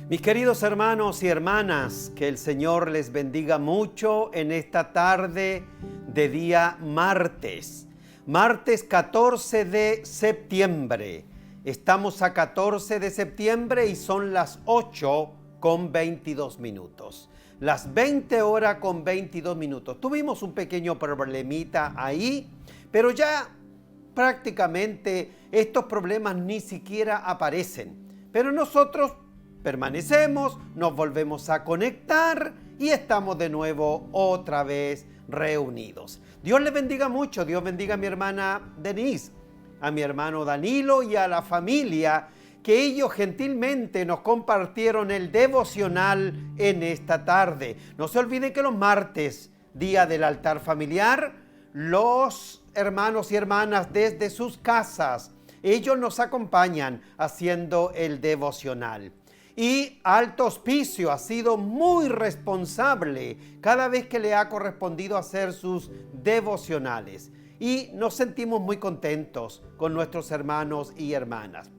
Mis queridos hermanos y hermanas, que el Señor les bendiga mucho en esta tarde de día martes. Martes 14 de septiembre. Estamos a 14 de septiembre y son las 8:22. Las 20 horas con 22 minutos. Tuvimos un pequeño problemita ahí, pero ya prácticamente estos problemas ni siquiera aparecen. Pero nosotros permanecemos, nos volvemos a conectar y estamos de nuevo otra vez reunidos. Dios les bendiga mucho, Dios bendiga a mi hermana Denise, a mi hermano Danilo y a la familia que ellos gentilmente nos compartieron el devocional en esta tarde. No se olviden que los martes, día del altar familiar, los hermanos y hermanas desde sus casas, ellos nos acompañan haciendo el devocional. Y Alto Hospicio ha sido muy responsable cada vez que le ha correspondido hacer sus devocionales. Y nos sentimos muy contentos con nuestros hermanos y hermanas.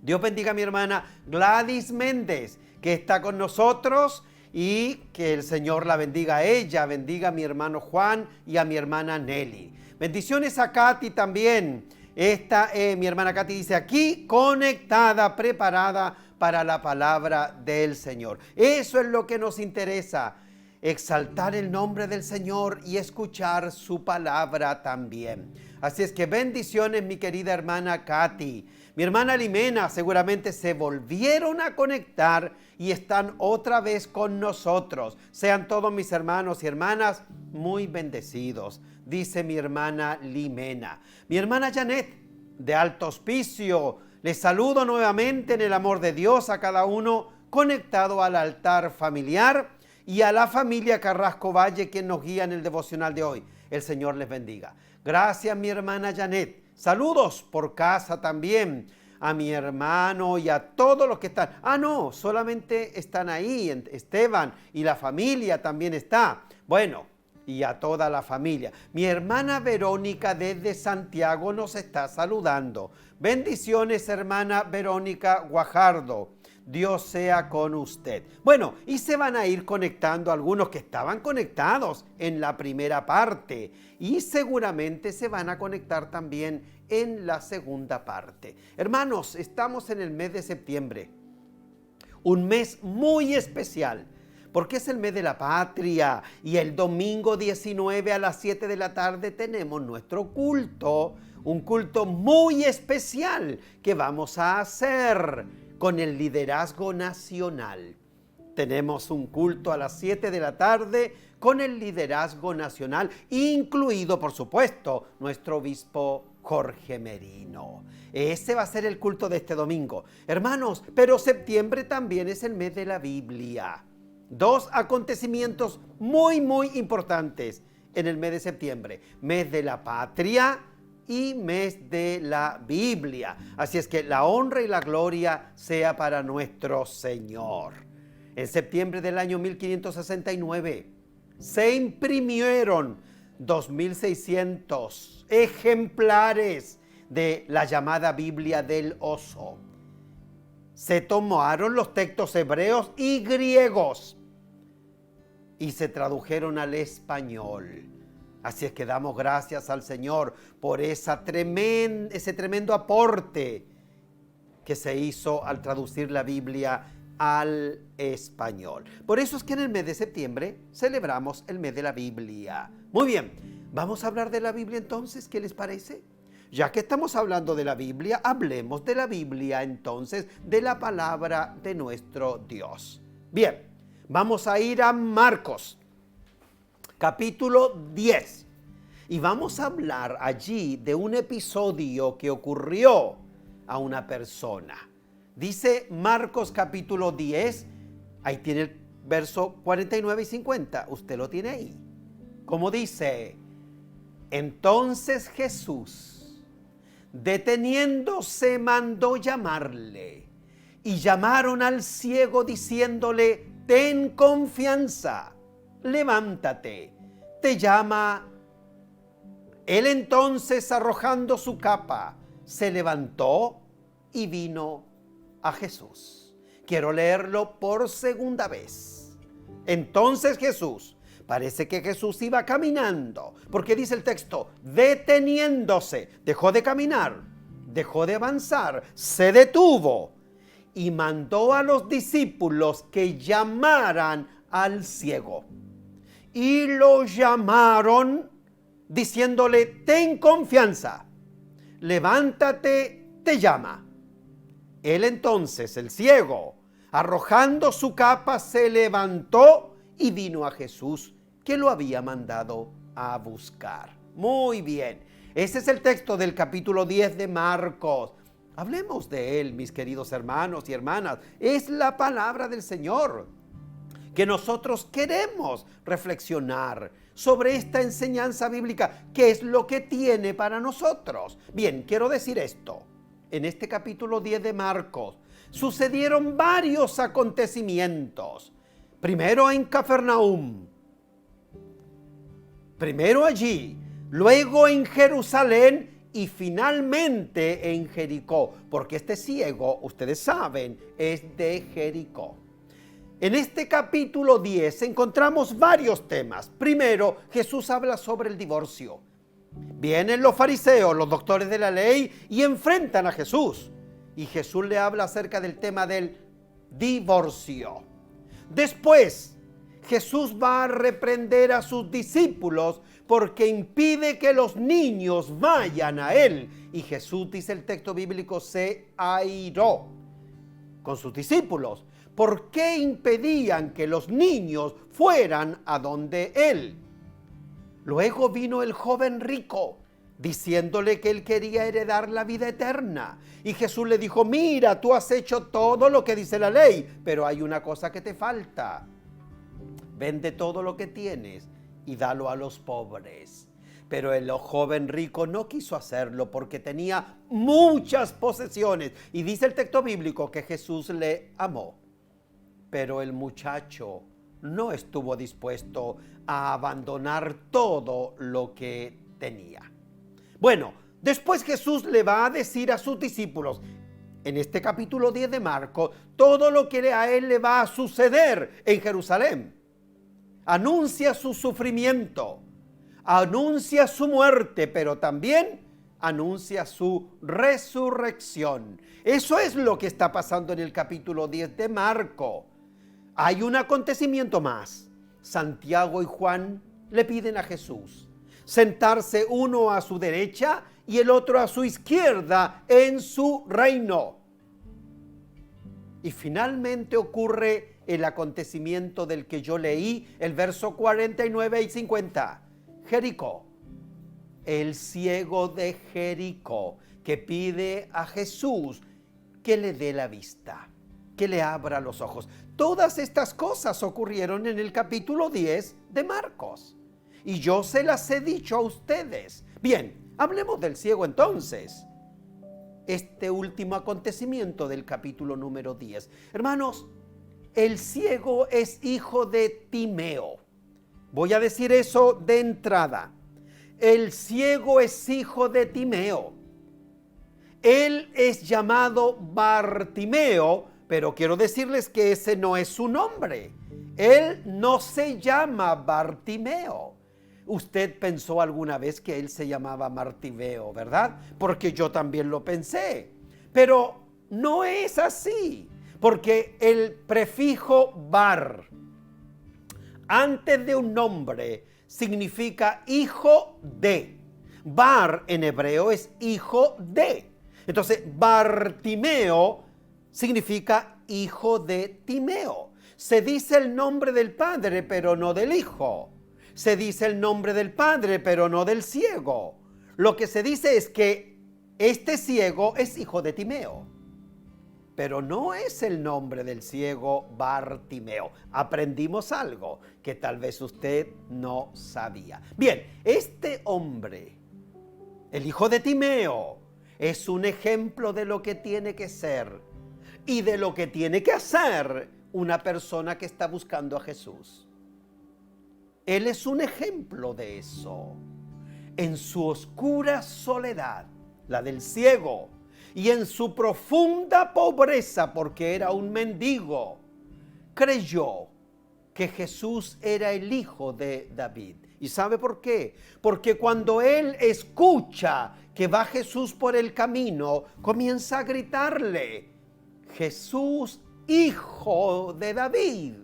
Dios bendiga a mi hermana Gladys Méndez, que está con nosotros, y que el Señor la bendiga a ella, bendiga a mi hermano Juan y a mi hermana Nelly. Bendiciones a Katy también. Mi hermana Katy dice aquí, conectada, preparada para la palabra del Señor. Eso es lo que nos interesa, exaltar el nombre del Señor y escuchar su palabra también. Así es que bendiciones, mi querida hermana Katy. Mi hermana Limena seguramente se volvieron a conectar y están otra vez con nosotros. Sean todos mis hermanos y hermanas muy bendecidos, dice mi hermana Limena. Mi hermana Janet, de Alto Hospicio, les saludo nuevamente en el amor de Dios a cada uno conectado al altar familiar y a la familia Carrasco Valle, quien nos guía en el devocional de hoy. El Señor les bendiga. Gracias, mi hermana Janet. Saludos por casa también a mi hermano y a todos los que están. No, solamente están ahí, Esteban, y la familia también está. Bueno, y a toda la familia. Mi hermana Verónica desde Santiago nos está saludando. Bendiciones, hermana Verónica Guajardo. Dios sea con usted. Bueno, y se van a ir conectando algunos que estaban conectados en la primera parte y seguramente se van a conectar también en la segunda parte. Hermanos, estamos en el mes de septiembre, un mes muy especial, porque es el mes de la patria y el domingo 19 a las 7 de la tarde tenemos nuestro culto, un culto muy especial que vamos a hacer con el liderazgo nacional. Tenemos un culto a las 7 de la tarde con el liderazgo nacional, incluido, por supuesto, nuestro obispo Jorge Merino. Ese va a ser el culto de este domingo. Hermanos, pero septiembre también es el mes de la Biblia. Dos acontecimientos muy, muy importantes en el mes de septiembre. Mes de la patria y mes de la Biblia. Así es que la honra y la gloria sea para nuestro Señor. En septiembre del año 1569 se imprimieron 2.600 ejemplares de la llamada Biblia del Oso. Se tomaron los textos hebreos y griegos y se tradujeron al español. Así es que damos gracias al Señor por ese tremendo aporte que se hizo al traducir la Biblia al español. Por eso es que en el mes de septiembre celebramos el mes de la Biblia. Muy bien, vamos a hablar de la Biblia entonces, ¿qué les parece? Ya que estamos hablando de la Biblia, hablemos de la Biblia entonces, de la palabra de nuestro Dios. Bien, vamos a ir a Marcos, capítulo 10. Y vamos a hablar allí de un episodio que ocurrió a una persona. Dice Marcos capítulo 10, ahí tiene el verso 49 y 50. Usted lo tiene ahí. Como dice, entonces Jesús, deteniéndose, mandó llamarle. Y llamaron al ciego diciéndole, ten confianza, levántate, te llama. Él entonces, arrojando su capa, se levantó y vino a Jesús. Quiero leerlo por segunda vez. Entonces Jesús, parece que Jesús iba caminando, porque dice el texto, deteniéndose, dejó de caminar, dejó de avanzar, se detuvo y mandó a los discípulos que llamaran al ciego. Y lo llamaron diciéndole, ten confianza, levántate, te llama. Él entonces, el ciego, arrojando su capa, se levantó y vino a Jesús, que lo había mandado a buscar. Muy bien, ese es el texto del capítulo 10 de Marcos. Hablemos de él, mis queridos hermanos y hermanas. Es la palabra del Señor que nosotros queremos reflexionar sobre esta enseñanza bíblica. ¿Qué es lo que tiene para nosotros? Bien, quiero decir esto. En este capítulo 10 de Marcos sucedieron varios acontecimientos. Primero en Cafarnaúm, primero allí, luego en Jerusalén y finalmente en Jericó, porque este ciego, ustedes saben, es de Jericó. En este capítulo 10 encontramos varios temas. Primero, Jesús habla sobre el divorcio. Vienen los fariseos, los doctores de la ley, y enfrentan a Jesús. Y Jesús le habla acerca del tema del divorcio. Después, Jesús va a reprender a sus discípulos porque impide que los niños vayan a Él. Y Jesús, dice el texto bíblico, se airó con sus discípulos. ¿Por qué impedían que los niños fueran a donde Él? Luego vino el joven rico, diciéndole que él quería heredar la vida eterna. Y Jesús le dijo, mira, tú has hecho todo lo que dice la ley, pero hay una cosa que te falta. Vende todo lo que tienes y dalo a los pobres. Pero el joven rico no quiso hacerlo porque tenía muchas posesiones. Y dice el texto bíblico que Jesús le amó. Pero el muchacho no estuvo dispuesto a abandonar todo lo que tenía. Bueno, después Jesús le va a decir a sus discípulos, en este capítulo 10 de Marcos, todo lo que a él le va a suceder en Jerusalén. Anuncia su sufrimiento, anuncia su muerte, pero también anuncia su resurrección. Eso es lo que está pasando en el capítulo 10 de Marcos. Hay un acontecimiento más. Santiago y Juan le piden a Jesús sentarse uno a su derecha y el otro a su izquierda en su reino. Y finalmente ocurre el acontecimiento del que yo leí, el verso 49 y 50. Jericó, el ciego de Jericó, que pide a Jesús que le dé la vista, que le abra los ojos. Todas estas cosas ocurrieron en el capítulo 10 de Marcos. Y yo se las he dicho a ustedes. Bien, hablemos del ciego entonces. Este último acontecimiento del capítulo número 10. Hermanos, el ciego es hijo de Timeo. Voy a decir eso de entrada. El ciego es hijo de Timeo. Él es llamado Bartimeo, pero quiero decirles que ese no es su nombre. Él no se llama Bartimeo. Usted pensó alguna vez que él se llamaba Martimeo, ¿verdad? Porque yo también lo pensé. Pero no es así, porque el prefijo bar, antes de un nombre, significa hijo de. Bar en hebreo es hijo de. Entonces, Bartimeo significa hijo de Timeo. Se dice el nombre del padre, pero no del hijo. Se dice el nombre del padre, pero no del ciego. Lo que se dice es que este ciego es hijo de Timeo, pero no es el nombre del ciego Bartimeo. Aprendimos algo que tal vez usted no sabía. Bien, este hombre, el hijo de Timeo, es un ejemplo de lo que tiene que ser y de lo que tiene que hacer una persona que está buscando a Jesús. Él es un ejemplo de eso. En su oscura soledad, la del ciego, Y en su profunda pobreza, porque era un mendigo, creyó que Jesús era el hijo de David. ¿Y sabe por qué? Porque cuando él escucha que va Jesús por el camino, comienza a gritarle: Jesús, hijo de David.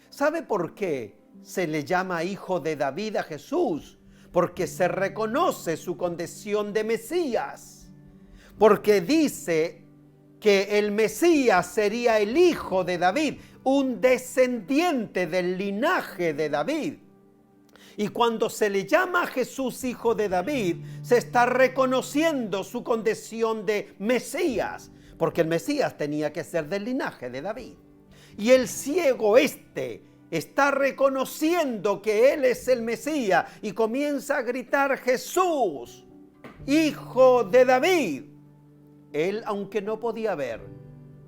¿Sabe por qué se le llama hijo de David a Jesús? Porque se reconoce su condición de Mesías. Porque dice que el Mesías sería el hijo de David, un descendiente del linaje de David. Y cuando se le llama a Jesús hijo de David, se está reconociendo su condición de Mesías, porque el Mesías tenía que ser del linaje de David. Y el ciego está reconociendo que él es el Mesías y comienza a gritar: Jesús, hijo de David. Él, aunque no podía ver,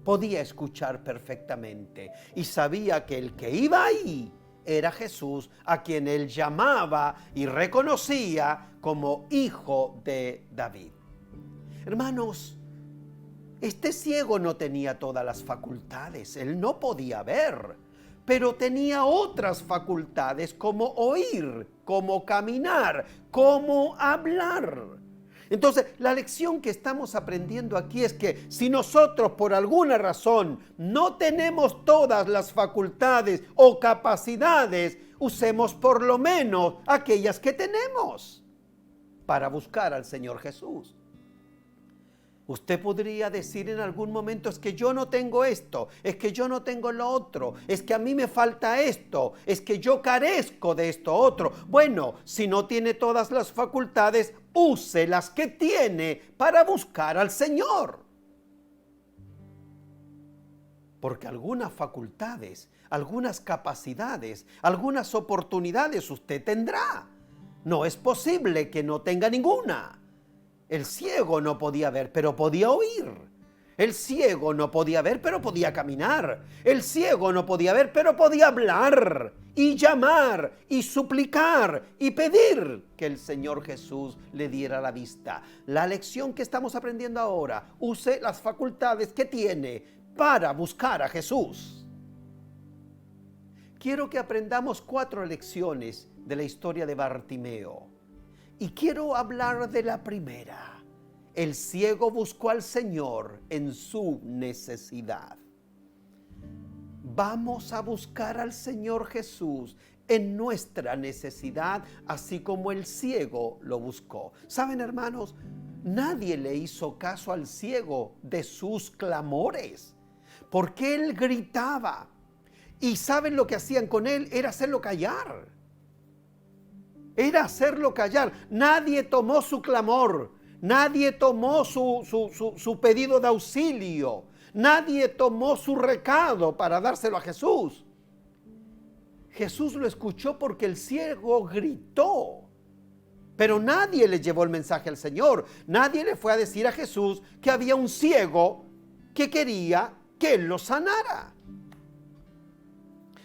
podía escuchar perfectamente y sabía que el que iba ahí era Jesús, a quien él llamaba y reconocía como hijo de David. Hermanos, este ciego no tenía todas las facultades, él no podía ver, pero tenía otras facultades como oír, como caminar, como hablar. Entonces, la lección que estamos aprendiendo aquí es que si nosotros por alguna razón no tenemos todas las facultades o capacidades, usemos por lo menos aquellas que tenemos para buscar al Señor Jesús. Usted podría decir en algún momento: es que yo no tengo esto, es que yo no tengo lo otro, es que a mí me falta esto, es que yo carezco de esto otro. Bueno, si no tiene todas las facultades, use las que tiene para buscar al Señor. Porque algunas facultades, algunas capacidades, algunas oportunidades usted tendrá. No es posible que no tenga ninguna. El ciego no podía ver, pero podía oír. El ciego no podía ver, pero podía caminar. El ciego no podía ver, pero podía hablar y llamar y suplicar y pedir que el Señor Jesús le diera la vista. La lección que estamos aprendiendo ahora: use las facultades que tiene para buscar a Jesús. Quiero que aprendamos 4 lecciones de la historia de Bartimeo. Y quiero hablar de la primera. El ciego buscó al Señor en su necesidad. Vamos a buscar al Señor Jesús en nuestra necesidad, así como el ciego lo buscó. ¿Saben, hermanos? Nadie le hizo caso al ciego de sus clamores, porque él gritaba. ¿Y saben lo que hacían con él? Era hacerlo callar. Era hacerlo callar. Nadie tomó su clamor. Nadie tomó su pedido de auxilio. Nadie tomó su recado para dárselo a Jesús. Jesús lo escuchó porque el ciego gritó. Pero nadie le llevó el mensaje al Señor. Nadie le fue a decir a Jesús que había un ciego que quería que él lo sanara.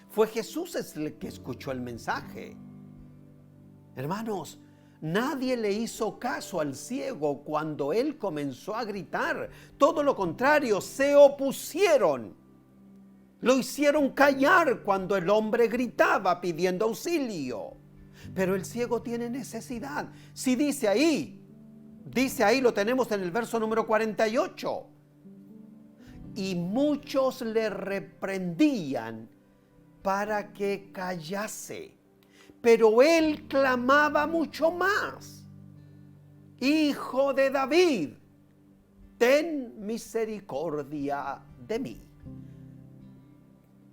Fue Jesús el que escuchó el mensaje. Hermanos, nadie le hizo caso al ciego cuando él comenzó a gritar. Todo lo contrario, se opusieron. Lo hicieron callar cuando el hombre gritaba pidiendo auxilio. Pero el ciego tiene necesidad. Si dice ahí, lo tenemos en el verso número 48. Y muchos le reprendían para que callase. Pero él clamaba mucho más: Hijo de David, ten misericordia de mí.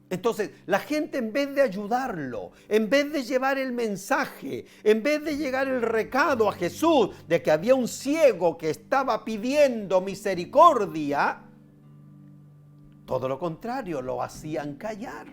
Entonces, la gente, en vez de ayudarlo, en vez de llevar el mensaje, en vez de llegar el recado a Jesús de que había un ciego que estaba pidiendo misericordia, todo lo contrario, lo hacían callar.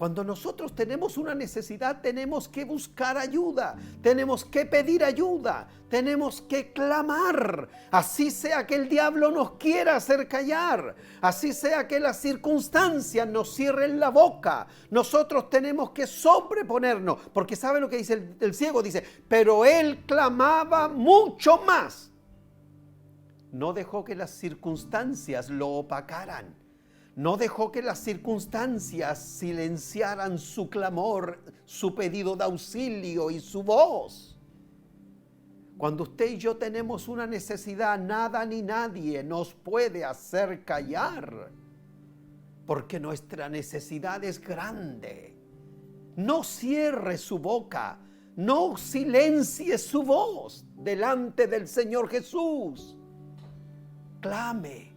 Cuando nosotros tenemos una necesidad, tenemos que buscar ayuda, tenemos que pedir ayuda, tenemos que clamar. Así sea que el diablo nos quiera hacer callar, así sea que las circunstancias nos cierren la boca, nosotros tenemos que sobreponernos. Porque ¿sabe lo que dice el ciego? Dice, pero él clamaba mucho más. No dejó que las circunstancias lo opacaran. No dejó que las circunstancias silenciaran su clamor, su pedido de auxilio y su voz. Cuando usted y yo tenemos una necesidad, nada ni nadie nos puede hacer callar, porque nuestra necesidad es grande. No cierre su boca, no silencie su voz delante del Señor Jesús. Clame.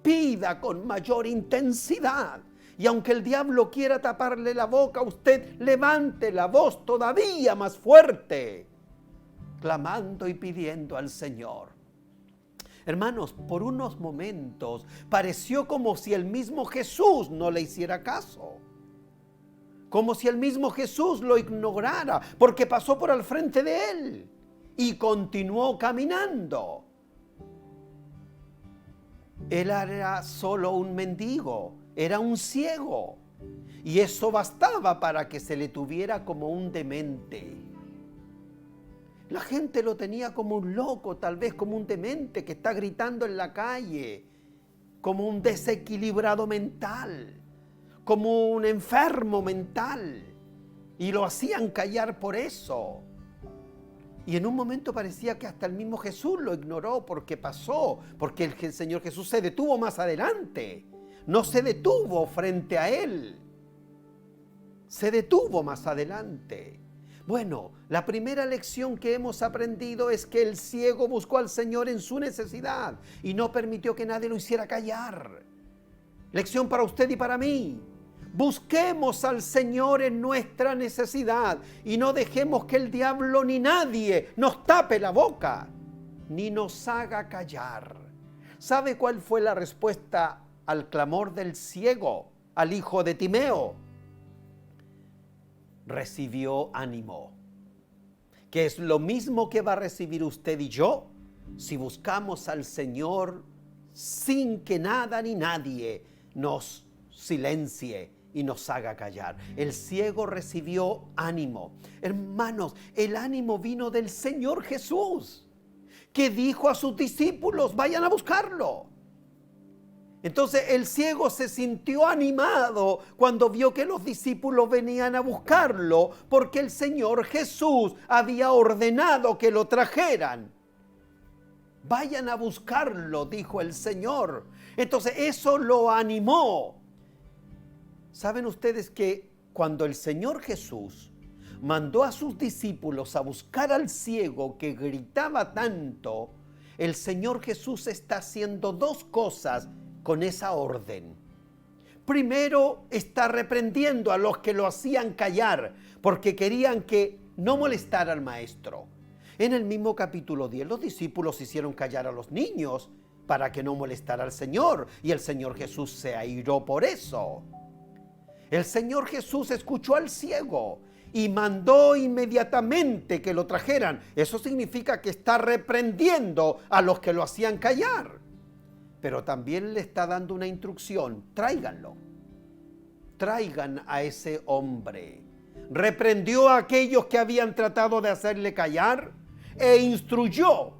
Pida con mayor intensidad. Y aunque el diablo quiera taparle la boca, usted levante la voz todavía más fuerte, clamando y pidiendo al Señor. Hermanos, por unos momentos pareció como si el mismo Jesús no le hiciera caso. Como si el mismo Jesús lo ignorara, porque pasó por al frente de él y continuó caminando. Él era solo un mendigo, era un ciego, y eso bastaba para que se le tuviera como un demente. La gente lo tenía como un loco, tal vez como un demente que está gritando en la calle, como un desequilibrado mental, como un enfermo mental, y lo hacían callar por eso. Y en un momento parecía que hasta el mismo Jesús lo ignoró porque pasó, porque el Señor Jesús se detuvo más adelante. No se detuvo frente a él. Se detuvo más adelante. Bueno, la primera lección que hemos aprendido es que el ciego buscó al Señor en su necesidad y no permitió que nadie lo hiciera callar. Lección para usted y para mí. Busquemos al Señor en nuestra necesidad y no dejemos que el diablo ni nadie nos tape la boca, ni nos haga callar. ¿Sabe cuál fue la respuesta al clamor del ciego, al hijo de Timeo? Recibió ánimo, que es lo mismo que va a recibir usted y yo si buscamos al Señor sin que nada ni nadie nos silencie y nos haga callar. El ciego recibió ánimo. Hermanos, el ánimo vino del Señor Jesús, que dijo a sus discípulos, vayan a buscarlo. Entonces el ciego se sintió animado cuando vio que los discípulos venían a buscarlo, porque el Señor Jesús había ordenado que lo trajeran. Vayan a buscarlo, dijo el Señor. Entonces eso lo animó. ¿Saben ustedes que cuando el Señor Jesús mandó a sus discípulos a buscar al ciego que gritaba tanto, el Señor Jesús está haciendo dos cosas con esa orden? Primero, está reprendiendo a los que lo hacían callar porque querían que no molestara al maestro. En el mismo capítulo 10, los discípulos hicieron callar a los niños para que no molestara al Señor, y el Señor Jesús se airó por eso. El Señor Jesús escuchó al ciego y mandó inmediatamente que lo trajeran. Eso significa que está reprendiendo a los que lo hacían callar. Pero también le está dando una instrucción: tráiganlo. Traigan a ese hombre. Reprendió a aquellos que habían tratado de hacerle callar e instruyó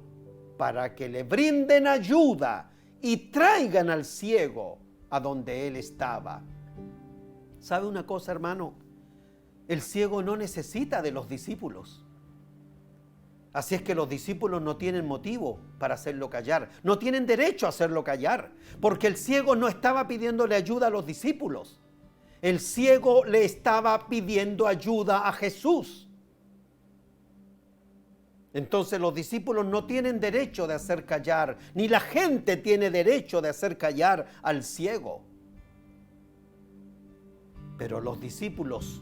para que le brinden ayuda y traigan al ciego a donde él estaba. ¿Sabe una cosa, hermano? El ciego no necesita de los discípulos. Así es que los discípulos no tienen motivo para hacerlo callar. No tienen derecho a hacerlo callar, porque el ciego no estaba pidiéndole ayuda a los discípulos. El ciego le estaba pidiendo ayuda a Jesús. Entonces los discípulos no tienen derecho de hacer callar, ni la gente tiene derecho de hacer callar al ciego. Pero los discípulos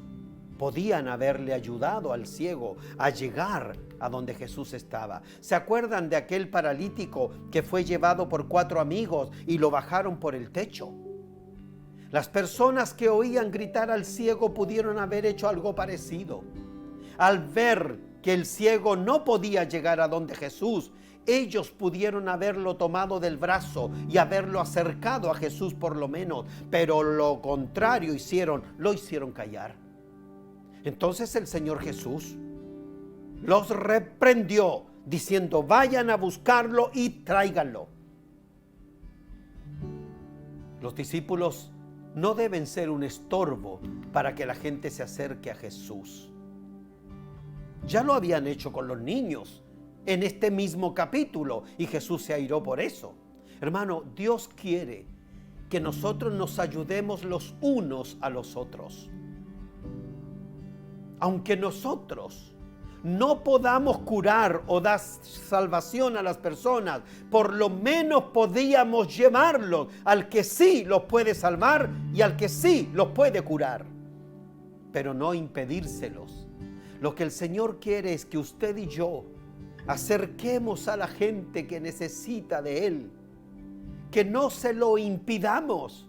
podían haberle ayudado al ciego a llegar a donde Jesús estaba. ¿Se acuerdan de aquel paralítico que fue llevado por 4 amigos y lo bajaron por el techo? Las personas que oían gritar al ciego pudieron haber hecho algo parecido. Al ver que el ciego no podía llegar a donde Jesús, ellos pudieron haberlo tomado del brazo y haberlo acercado a Jesús por lo menos, pero lo contrario lo hicieron callar. Entonces el Señor Jesús los reprendió diciendo: vayan a buscarlo y tráiganlo. Los discípulos no deben ser un estorbo para que la gente se acerque a Jesús. Ya lo habían hecho con los niños en este mismo capítulo y Jesús se airó por eso. Hermano, Dios quiere que nosotros nos ayudemos los unos a los otros. Aunque nosotros no podamos curar o dar salvación a las personas, por lo menos podíamos llevarlos al que sí los puede salvar y al que sí los puede curar, pero no impedírselos. Lo que el Señor quiere es que usted y yo acerquemos a la gente que necesita de Él, que no se lo impidamos,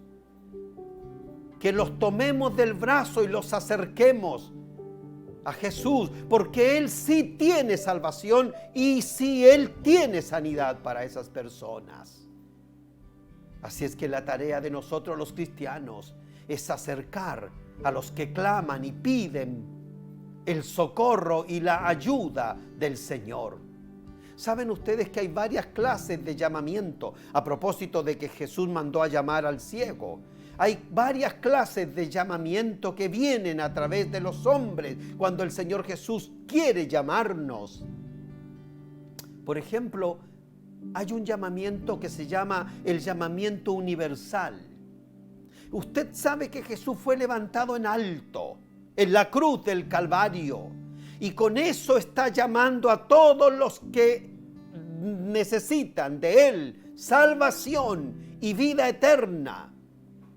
que los tomemos del brazo y los acerquemos a Jesús, porque Él sí tiene salvación y sí Él tiene sanidad para esas personas. Así es que la tarea de nosotros los cristianos es acercar a los que claman y piden el socorro y la ayuda del Señor. ¿Saben ustedes que hay varias clases de llamamiento? A propósito de que Jesús mandó a llamar al ciego, hay varias clases de llamamiento que vienen a través de los hombres cuando el Señor Jesús quiere llamarnos. Por ejemplo, hay un llamamiento que se llama el llamamiento universal. Usted sabe que Jesús fue levantado en alto, en la cruz del Calvario, y con eso está llamando a todos los que necesitan de Él salvación y vida eterna,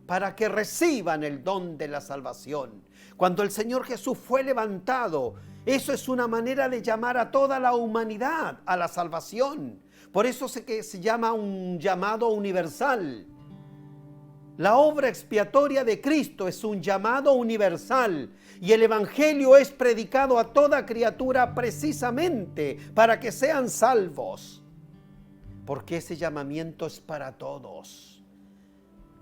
para que reciban el don de la salvación. Cuando el Señor Jesús fue levantado, eso es una manera de llamar a toda la humanidad a la salvación. Por eso se llama un llamado universal. La obra expiatoria de Cristo es un llamado universal y el Evangelio es predicado a toda criatura precisamente para que sean salvos, porque ese llamamiento es para todos.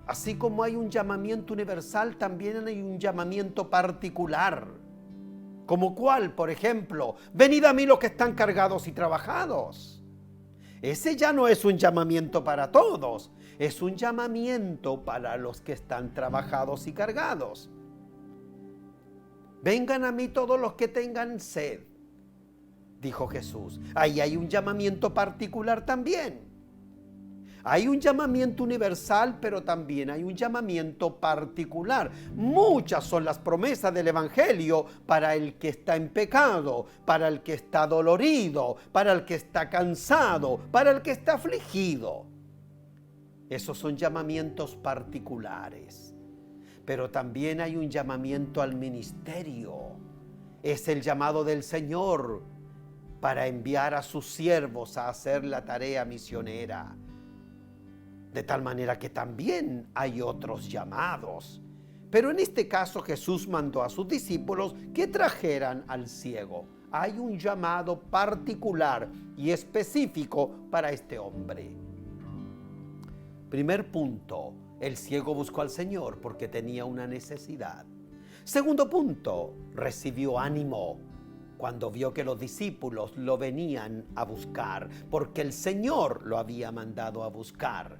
Así como hay un llamamiento universal, también hay un llamamiento particular. ¿Como cuál? Por ejemplo, venid a mí los que están cargados y trabajados. Ese ya no es un llamamiento para todos, es un llamamiento para los que están trabajados y cargados. Vengan a mí todos los que tengan sed, dijo Jesús. Ahí hay un llamamiento particular también. Hay un llamamiento universal, pero también hay un llamamiento particular. Muchas son las promesas del Evangelio para el que está en pecado, para el que está dolorido, para el que está cansado, para el que está afligido. Esos son llamamientos particulares. Pero también hay un llamamiento al ministerio. Es el llamado del Señor para enviar a sus siervos a hacer la tarea misionera. De tal manera que también hay otros llamados. Pero en este caso Jesús mandó a sus discípulos que trajeran al ciego. Hay un llamado particular y específico para este hombre. Primer punto, el ciego buscó al Señor porque tenía una necesidad. Segundo punto, recibió ánimo cuando vio que los discípulos lo venían a buscar, porque el Señor lo había mandado a buscar.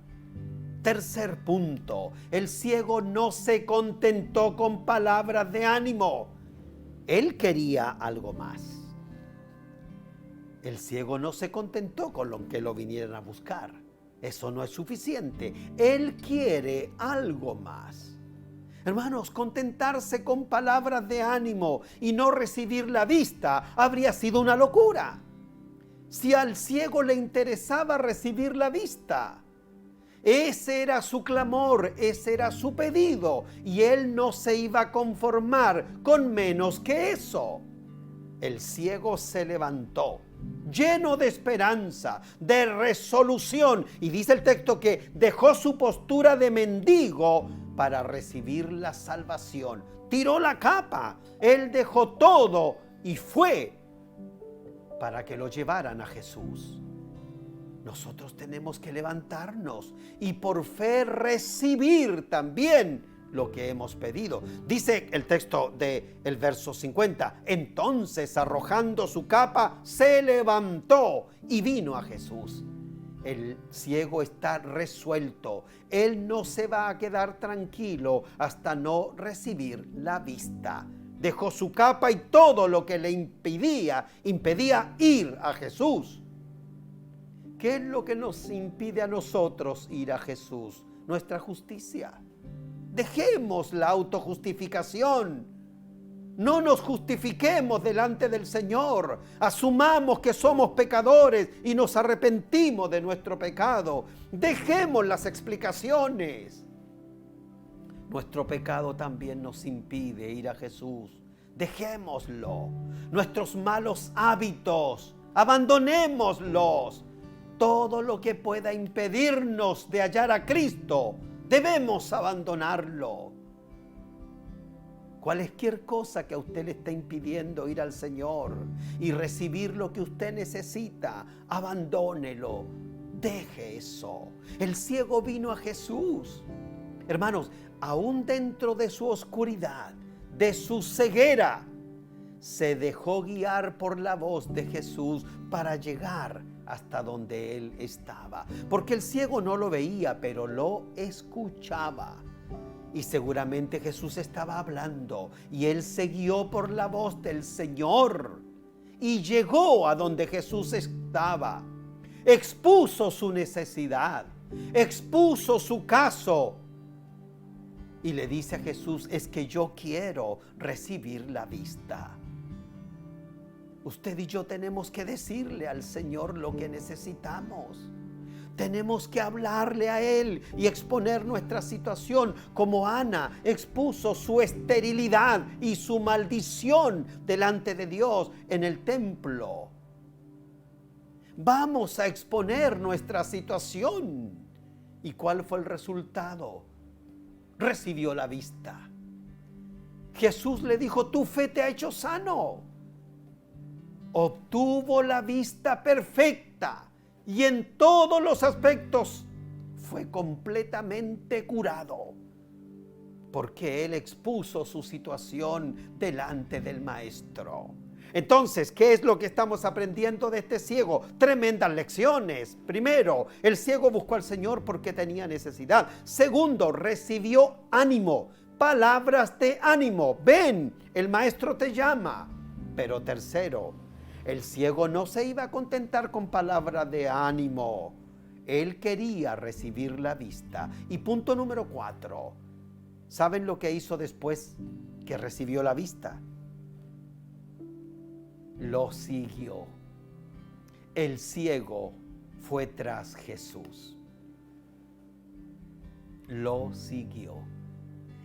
Tercer punto, el ciego no se contentó con palabras de ánimo. Él quería algo más. El ciego no se contentó con lo que lo vinieran a buscar. Eso no es suficiente. Él quiere algo más. Hermanos, contentarse con palabras de ánimo y no recibir la vista habría sido una locura. Si al ciego le interesaba recibir la vista, ese era su clamor, ese era su pedido, y él no se iba a conformar con menos que eso. El ciego se levantó, lleno de esperanza, de resolución, y dice el texto que dejó su postura de mendigo para recibir la salvación. Tiró la capa, él dejó todo y fue para que lo llevaran a Jesús. Nosotros tenemos que levantarnos y por fe recibir también lo que hemos pedido. Dice el texto del verso 50, entonces arrojando su capa, se levantó y vino a Jesús. El ciego está resuelto. Él no se va a quedar tranquilo hasta no recibir la vista. Dejó su capa y todo lo que le impedía ir a Jesús. ¿Qué es lo que nos impide a nosotros ir a Jesús? Nuestra justicia. Dejemos la autojustificación. No nos justifiquemos delante del Señor. Asumamos que somos pecadores y nos arrepentimos de nuestro pecado. Dejemos las explicaciones. Nuestro pecado también nos impide ir a Jesús. Dejémoslo. Nuestros malos hábitos, abandonémoslos. Todo lo que pueda impedirnos de hallar a Cristo, debemos abandonarlo. Cualquier cosa que a usted le esté impidiendo ir al Señor y recibir lo que usted necesita, abandónelo. Deje eso. El ciego vino a Jesús. Hermanos, aún dentro de su oscuridad, de su ceguera, se dejó guiar por la voz de Jesús para llegar hasta donde él estaba. Porque el ciego no lo veía, pero lo escuchaba. Y seguramente Jesús estaba hablando y él se guió por la voz del Señor y llegó a donde Jesús estaba. Expuso su necesidad, expuso su caso y le dice a Jesús, es que yo quiero recibir la vista. Usted y yo tenemos que decirle al Señor lo que necesitamos. Tenemos que hablarle a Él y exponer nuestra situación, como Ana expuso su esterilidad y su maldición delante de Dios en el templo. Vamos a exponer nuestra situación. ¿Y cuál fue el resultado? Recibió la vista. Jesús le dijo, tu fe te ha hecho sano. Obtuvo la vista perfecta. Y en todos los aspectos fue completamente curado, porque él expuso su situación delante del Maestro. Entonces, ¿qué es lo que estamos aprendiendo de este ciego? Tremendas lecciones. Primero, el ciego buscó al Señor porque tenía necesidad. Segundo, recibió ánimo, palabras de ánimo. Ven, el Maestro te llama. Pero tercero, el ciego no se iba a contentar con palabras de ánimo. Él quería recibir la vista. Y punto número 4. ¿Saben lo que hizo después que recibió la vista? Lo siguió. El ciego fue tras Jesús. Lo siguió.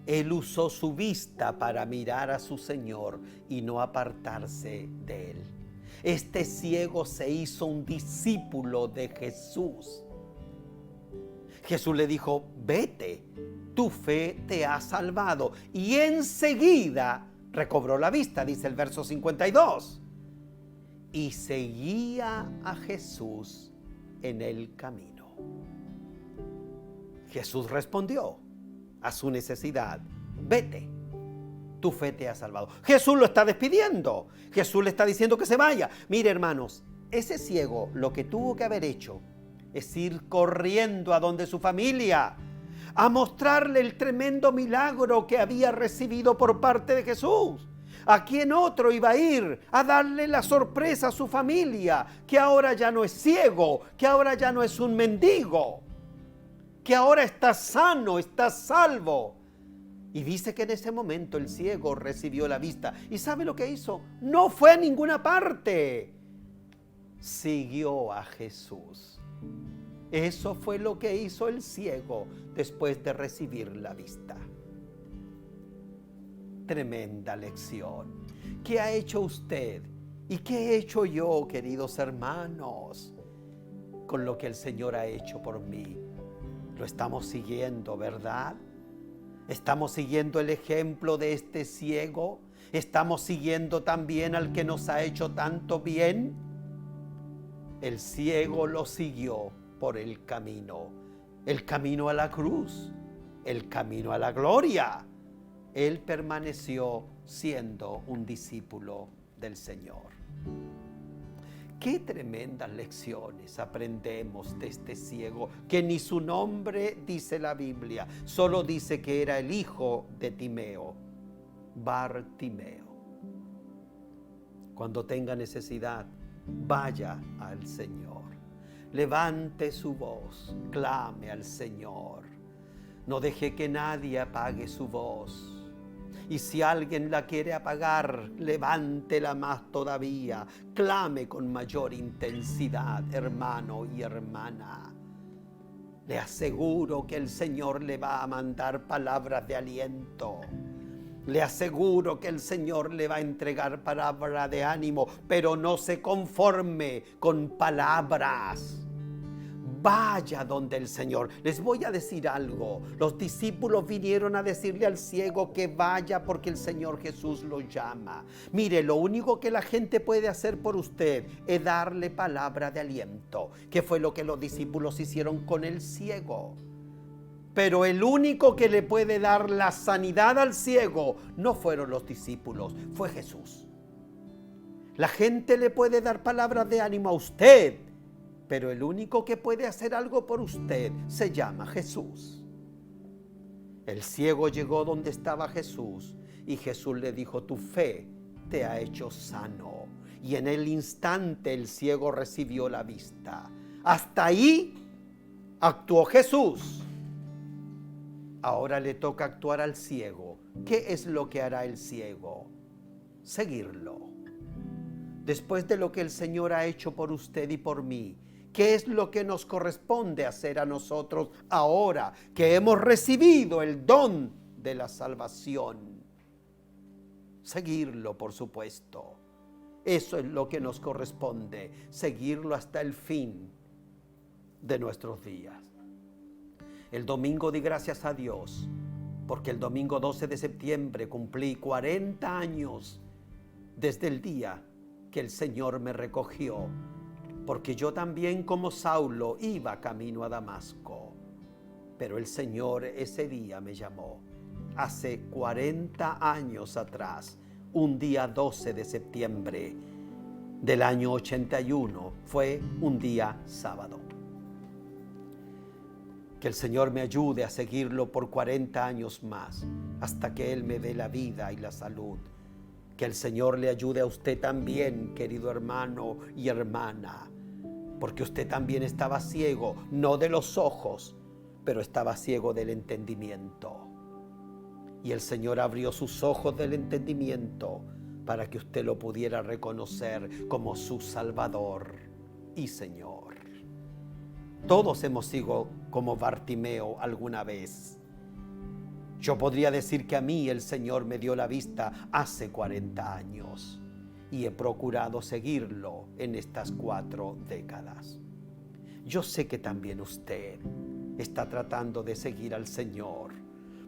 Él usó su vista para mirar a su Señor y no apartarse de él. Este ciego se hizo un discípulo de Jesús. Jesús le dijo, vete, tu fe te ha salvado. Y enseguida recobró la vista, dice el verso 52. Y seguía a Jesús en el camino. Jesús respondió a su necesidad, vete. Tu fe te ha salvado. Jesús lo está despidiendo. Jesús le está diciendo que se vaya. Mire, hermanos, ese ciego lo que tuvo que haber hecho es ir corriendo a donde su familia, a mostrarle el tremendo milagro que había recibido por parte de Jesús. ¿A quién otro iba a ir a darle la sorpresa a su familia? Que ahora ya no es ciego, que ahora ya no es un mendigo, que ahora está sano, está salvo. Y dice que en ese momento el ciego recibió la vista. ¿Y sabe lo que hizo? No fue a ninguna parte. Siguió a Jesús. Eso fue lo que hizo el ciego después de recibir la vista. Tremenda lección. ¿Qué ha hecho usted? ¿Y qué he hecho yo, queridos hermanos, con lo que el Señor ha hecho por mí? Lo estamos siguiendo, ¿verdad? ¿Estamos siguiendo el ejemplo de este ciego? ¿Estamos siguiendo también al que nos ha hecho tanto bien? El ciego lo siguió por el camino a la cruz, el camino a la gloria. Él permaneció siendo un discípulo del Señor. Qué tremendas lecciones aprendemos de este ciego, que ni su nombre dice la Biblia, solo dice que era el hijo de Timeo, Bartimeo. Cuando tenga necesidad, vaya al Señor. Levante su voz, clame al Señor. No deje que nadie apague su voz. Y si alguien la quiere apagar, levántela más todavía. Clame con mayor intensidad, hermano y hermana. Le aseguro que el Señor le va a mandar palabras de aliento. Le aseguro que el Señor le va a entregar palabra de ánimo, pero no se conforme con palabras. Vaya donde el Señor. Les voy a decir algo. Los discípulos vinieron a decirle al ciego que vaya porque el Señor Jesús lo llama. Mire, lo único que la gente puede hacer por usted es darle palabra de aliento, que fue lo que los discípulos hicieron con el ciego. Pero el único que le puede dar la sanidad al ciego no fueron los discípulos, fue Jesús. La gente le puede dar palabras de ánimo a usted, pero el único que puede hacer algo por usted se llama Jesús. El ciego llegó donde estaba Jesús y Jesús le dijo: tu fe te ha hecho sano. Y en el instante el ciego recibió la vista. Hasta ahí actuó Jesús. Ahora le toca actuar al ciego. ¿Qué es lo que hará el ciego? Seguirlo. Después de lo que el Señor ha hecho por usted y por mí, ¿qué es lo que nos corresponde hacer a nosotros ahora que hemos recibido el don de la salvación? Seguirlo, por supuesto. Eso es lo que nos corresponde, seguirlo hasta el fin de nuestros días. El domingo di gracias a Dios, porque el domingo 12 de septiembre cumplí 40 años desde el día que el Señor me recogió, porque yo también, como Saulo, iba camino a Damasco. Pero el Señor ese día me llamó. Hace 40 años atrás, un día 12 de septiembre del año 81, fue un día sábado. Que el Señor me ayude a seguirlo por 40 años más, hasta que Él me dé la vida y la salud. Que el Señor le ayude a usted también, querido hermano y hermana, porque usted también estaba ciego, no de los ojos, pero estaba ciego del entendimiento. Y el Señor abrió sus ojos del entendimiento para que usted lo pudiera reconocer como su Salvador y Señor. Todos hemos sido como Bartimeo alguna vez. Yo podría decir que a mí el Señor me dio la vista hace 40 años y he procurado seguirlo en estas 4 décadas. Yo sé que también usted está tratando de seguir al Señor,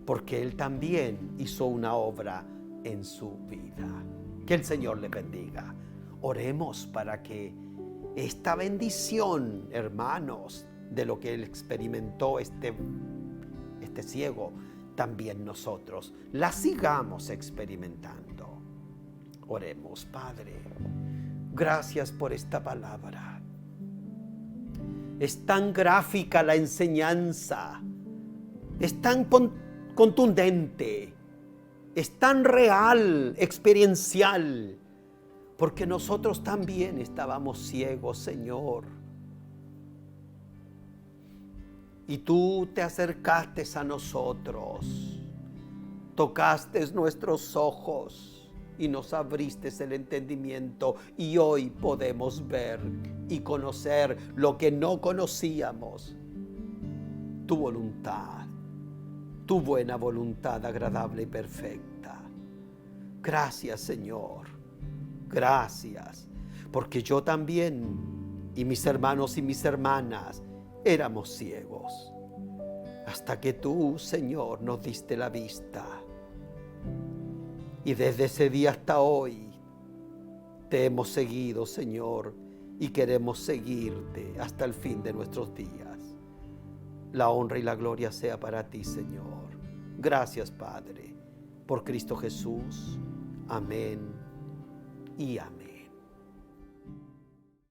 porque Él también hizo una obra en su vida. Que el Señor le bendiga. Oremos para que esta bendición, hermanos, de lo que Él experimentó este ciego, también nosotros la sigamos experimentando. Oremos. Padre, gracias por esta palabra. Es tan gráfica la enseñanza, es tan contundente, es tan real, experiencial, porque nosotros también estábamos ciegos, Señor. Y tú te acercaste a nosotros, tocaste nuestros ojos y nos abriste el entendimiento, y hoy podemos ver y conocer lo que no conocíamos. Tu voluntad, tu buena voluntad agradable y perfecta. Gracias, Señor. Gracias, porque yo también y mis hermanos y mis hermanas éramos ciegos. hasta que tú, Señor, nos diste la vista. Y desde ese día hasta hoy te hemos seguido, Señor, y queremos seguirte hasta el fin de nuestros días. La honra y la gloria sea para ti, Señor. Gracias, Padre, por Cristo Jesús. Amén y amén.